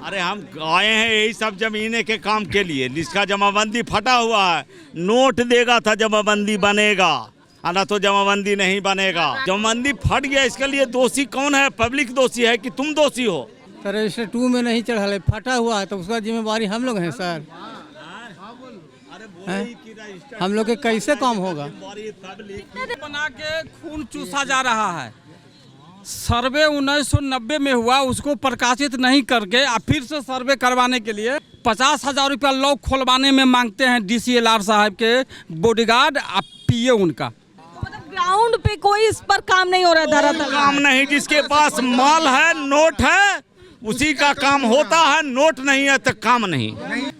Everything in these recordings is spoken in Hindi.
अरे हम आए हैं यही सब जमीने के काम के लिए। जिसका जमाबंदी फटा हुआ है, नोट देगा था जमाबंदी बनेगा, ना तो जमाबंदी नहीं बनेगा। जमाबंदी फट गया, इसके लिए दोषी कौन है? पब्लिक दोषी है कि तुम दोषी हो? सर रजिस्टर 2 में नहीं चढ़ा है, फटा हुआ है तो उसका जिम्मेवारी हम लोग हैं सर। हम लोग के कैसे काम होगा? बना के खून चूसा जा रहा है। सर्वे 1990 में हुआ, उसको प्रकाशित नहीं करके अब फिर से सर्वे करवाने के लिए 50,000 रुपया लॉक खोलवाने में मांगते हैं DCLR साहब के बॉडीगार्ड और PA उनका। मतलब ग्राउंड पे कोई इस पर काम नहीं हो रहा है, धरातल काम नहीं। जिसके पास माल है, नोट है, उसी का काम होता है। नोट नहीं है तो काम नहीं।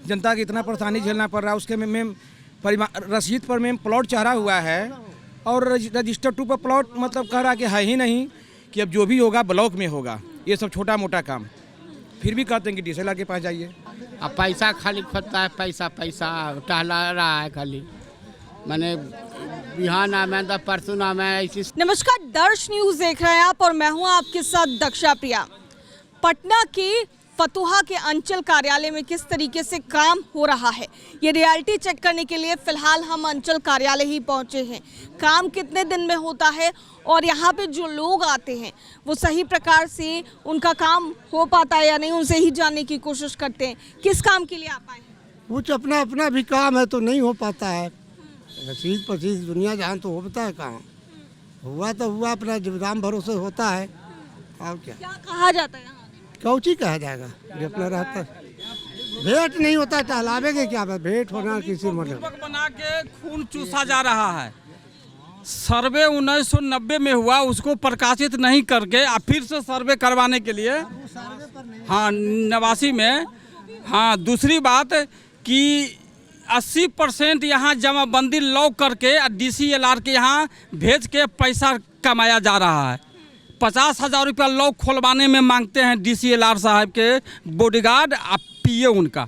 जनता की इतना परेशानी झेलना पड़ रहा है। उसके में रसीद पर में प्लॉट चढ़ा हुआ है और रजिस्टर 2 पर प्लॉट मतलब कह रहा कि है ही नहीं, कि अब जो भी होगा ब्लॉक में होगा। ये सब छोटा मोटा काम, फिर भी कहते हैं कि DCLR के पास जाइए। अब पैसा खाली खोजता है, पैसा पैसा टहला रहा है खाली। मैंने बिहान आना था, परसों आना है ऐसी। नमस्कार, दर्श न्यूज देख रहे हैं आप और मैं हूं आपके साथ दक्षा प्रिया। पटना के फतुहा के अंचल कार्यालय में किस तरीके से काम हो रहा है, ये रियलिटी चेक करने के लिए फिलहाल हम अंचल कार्यालय ही पहुंचे हैं। काम कितने दिन में होता है और यहाँ पे जो लोग आते हैं वो सही प्रकार से उनका काम हो पाता है या नहीं, उनसे ही जानने की कोशिश करते हैं। किस काम के लिए आप आए हैं? कुछ अपना अपना भी काम है तो नहीं हो पाता है। रसीद पसीद दुनिया जहाँ तो होता है काम, हुआ तो हुआ, अपना दाम भरोसे होता है। और क्या कहा जाता है? कौची कहा जाएगा जो अपना रहता है। भेंट नहीं होता, टहलावे के क्या भेंट होना किसी मतलब। बना के खून चूसा जा रहा है। सर्वे 1990 में हुआ, उसको प्रकाशित नहीं करके अब फिर से सर्वे करवाने के लिए, हाँ 89 में। हाँ, दूसरी बात कि 80% यहाँ जमाबंदी लॉक करके DCLR के यहाँ भेज के पैसा कमाया जा रहा है। 50,000 रुपया लॉक खोलवाने में मांगते हैं DCLR साहब के बॉडीगार्ड और PA उनका।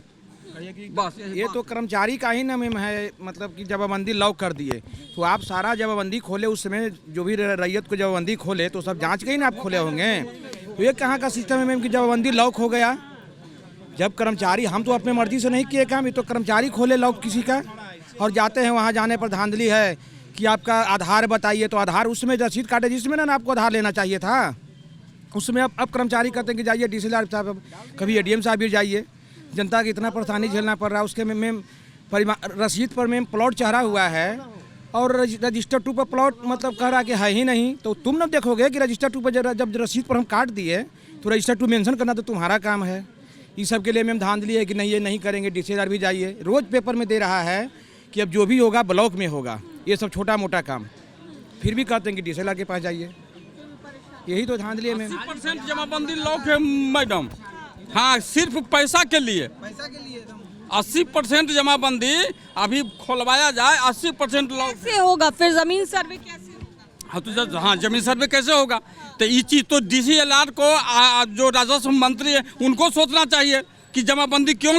बस ये तो कर्मचारी का ही नाम है, मतलब कि जमाबंदी लॉक कर दिए तो आप सारा जमाबंदी खोले, उस समय जो भी रैयत को जमाबंदी खोले तो सब जांच के ही ना आप खोले होंगे। तो ये कहाँ का सिस्टम है मैम कि जमाबंदी लॉक हो गया? जब कर्मचारी, हम तो अपने मर्जी से नहीं किए काम, ये तो कर्मचारी खोले लॉक किसी का और जाते हैं। वहाँ जाने पर धांधली है कि आपका आधार बताइए, तो आधार उसमें रसीद काटे जिसमें ना आपको आधार लेना चाहिए था, उसमें अब कर्मचारी कहते हैं कि जाइए DCLR साहब, कभी ADM साहब भी जाइए। जनता की इतना परेशानी झेलना पड़ रहा है। उसके में रसीद पर में प्लॉट चढ़ा हुआ है और रजिस्टर 2 पर प्लॉट मतलब कह रहा कि है ही नहीं, तो तुम न देखोगे कि रजिस्टर 2 पर जब रसीद पर हम काट दिए तो रजिस्टर 2 मेंशन करना तो तुम्हारा काम है। इस सब के लिए मैम धांधली है कि नहीं ये नहीं करेंगे, DCLR भी जाइए। रोज़ पेपर में दे रहा है कि अब जो भी होगा ब्लॉक में होगा। ये सब छोटा मोटा काम, फिर भी कहते हैं कि DCLR के पास जाइए। यही तो धांधली है मैम। 80% जमाबंदी लॉक है मैडम। हाँ, सिर्फ पैसा के लिए 80% जमाबंदी अभी खोलवाया जाए। 80% लॉक कैसे होगा फिर? जमीन सर्वे कैसे होगा? हाँ तो हाँ, जमीन सर्वे कैसे होगा? तो ये चीज़ तो DCLR को जो राजस्व मंत्री है उनको सोचना चाहिए कि जमाबंदी क्यों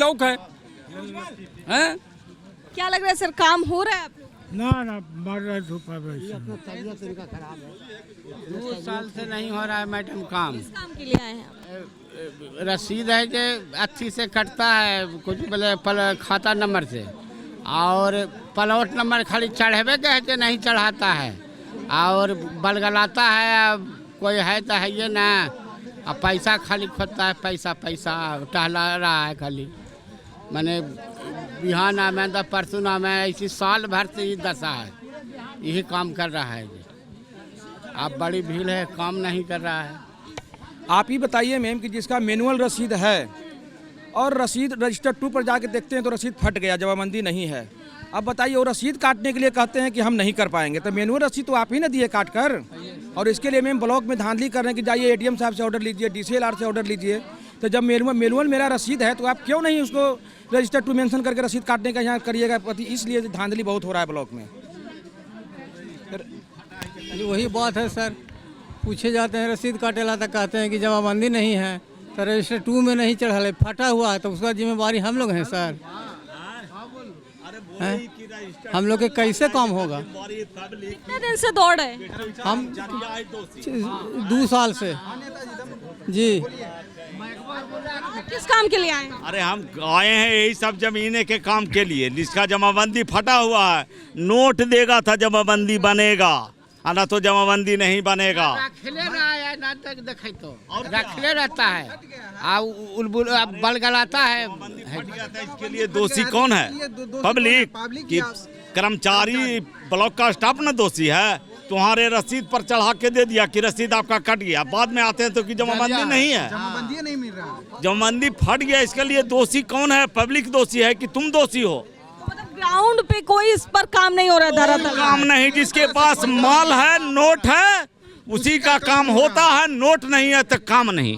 लॉक है। क्या लग रहा है सर, काम हो रहा है आप लोग? ना मर रहा धूपा। 2 साल से नहीं हो रहा है मैडम काम। किस काम के लिए आए हैं? रसीद है कि अच्छी से कटता है, कुछ बोले खाता नंबर से, और प्लॉट नंबर खाली चढ़ेबे के नहीं चढ़ाता है और बलगलाता है। अब कोई है तो है ये ना, अब पैसा खाली खोजता है, पैसा पैसा टहला रहा है खाली। मैंने बिहान आना था, परसों आना है ऐसी। साल भर से ही दशा है, यही काम कर रहा है जी। अब बड़ी भीड़ है, काम नहीं कर रहा है। आप ही बताइए मैम कि जिसका मैनुअल रसीद है और रसीद रजिस्टर 2 पर जाके देखते हैं तो रसीद फट गया, जमाबंदी नहीं है। अब बताइए, वो रसीद काटने के लिए कहते हैं कि हम नहीं कर पाएंगे, तो मैनुअल रसीद तो आप ही ना दिए काट कर। और इसके लिए मैम ब्लॉक में धांधली कर रहे हैं कि जाइए ADM साहब से ऑर्डर लीजिए, DCLR से ऑर्डर लीजिए। तो जब मैनुअल मेरा रसीद है तो आप क्यों नहीं उसको रजिस्टर 2 मेंशन करके रसीद काटने का यहाँ करिएगा? इसलिए धांधली बहुत हो रहा है ब्लॉक में। वही बात है सर, पूछे जाते हैं रसीद काटेला तो कहते हैं कि जमाबंदी नहीं है, तो रजिस्टर 2 में नहीं चढ़ा है, फटा हुआ है तो उसका जिम्मेवारी हम लोग हैं सर। हम लोग के कैसे काम होगा? कितने दिन से दौड़ रहे हैं? हम 2 साल से जी। किस काम के लिए आए हैं? अरे हम आए हैं यही सब जमीने के काम के लिए। जिसका जमाबंदी फटा हुआ है, नोट देगा था जमाबंदी बनेगा, ना तो जमाबंदी नहीं बनेगा। रखले रहा है ना तक देखे तो रखले रहता है उलबुल बल गलाता है। इसके लिए दोषी कौन है? पब्लिक कि कर्मचारी ब्लॉक का स्टाफ ना दोषी है? तुम्हारे रसीद पर चढ़ा के दे दिया कि रसीद आपका कट गया, बाद में आते हैं तो कि जमाबंदी नहीं है, जमाबंदी नहीं मिल रहा। जमाबंदी फट गया। इसके लिए दोषी कौन है? पब्लिक दोषी है कि तुम दोषी हो? मतलब ग्राउंड पे कोई इस पर काम नहीं हो रहा है धरातल? काम नहीं, जिसके पास माल है, नोट है, उसी का काम होता है। नोट नहीं है तो काम नहीं।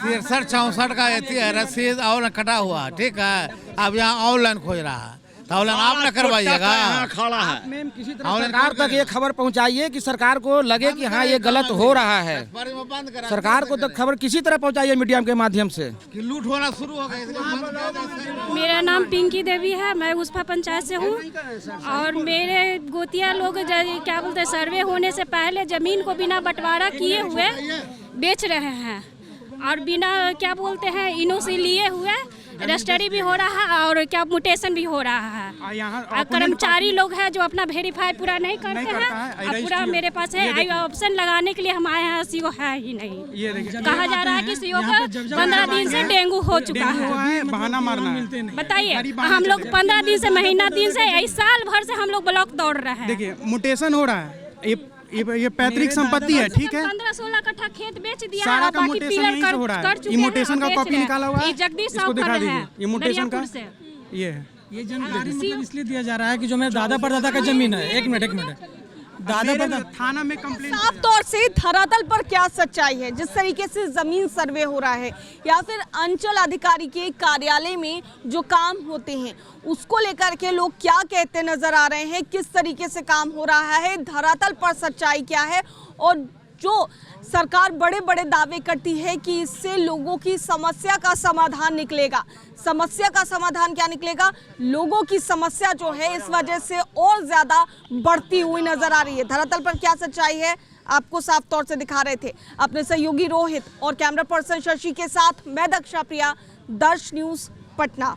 63-64 का एती है रसीद ऑनलाइन कटा हुआ, ठीक है। अब यहाँ ऑनलाइन खोज रहा है तो ऑनलाइन आप न करवाइएगा। खड़ा है। मैम किसी तरह सरकार तक ये खबर पहुंचाइए कि सरकार को लगे कि हाँ ये गलत हो रहा है। सरकार को तो खबर किसी तरह पहुंचाइए मीडिया के माध्यम से कि लूट होना शुरू हो गया। मेरा नाम पिंकी देवी है, मैं उस्फा पंचायत से हूँ। और मेरे गोतिया लोग क्या बोलते हैं, सर्वे होने से पहले ज़मीन को बिना बंटवारा किए हुए बेच रहे हैं और बिना क्या बोलते हैं इनों से लिए हुए रजिस्ट्री भी हो रहा है और क्या म्यूटेशन भी हो रहा है। और कर्मचारी लोग हैं जो अपना वेरीफाई पूरा नहीं करते हैं और पूरा मेरे पास है ऑप्शन लगाने के लिए हम आए हैं, सीओ है ही नहीं। कहा जा रहा है कि सीओ का 15 दिन से डेंगू हो चुका है। बहाना मारना। बताइए, हम लोग 15 दिन से महीना दिन से साल भर से हम लोग ब्लॉक दौड़ रहे हैं। देखिए म्यूटेशन हो रहा है, ये पैतृक संपत्ति है, ठीक है। 15-16 कट्ठा खेत बेच दिया सारा है, का बाकी म्यूटेशन पिलर यहीं से हो रहा है। कर चुके ये म्यूटेशन का हैं, कॉपी बेच निकाला हुआ है, ये जगदीश इसको साहब दिखा कर रहे दीजिए। हैं ये म्यूटेशन का दरियापुर से। ये जानकारी मतलब इसलिए दिया जा रहा है कि जो मेरे दादा परदादा का जमीन है। एक मिनट दादा परदादा थाना में कंप्लेंट। साफ तौर से धरातल पर क्या सच्चाई है? जिस तरीके से जमीन सर्वे हो रहा है या फिर अंचल अधिकारी के कार्यालय में जो काम होते हैं उसको लेकर के लोग क्या कहते नजर आ रहे हैं, किस तरीके से काम हो रहा है, धरातल पर सच्चाई क्या है? और जो सरकार बड़े बड़े दावे करती है कि इससे लोगों की समस्या का समाधान निकलेगा, समस्या का समाधान क्या निकलेगा? लोगों की समस्या जो है इस वजह से और ज्यादा बढ़ती हुई नजर आ रही है। धरातल पर क्या सच्चाई है आपको साफ तौर से दिखा रहे थे अपने सहयोगी रोहित और कैमरा पर्सन शशि के साथ मैं दक्षा प्रिया, दर्श न्यूज पटना।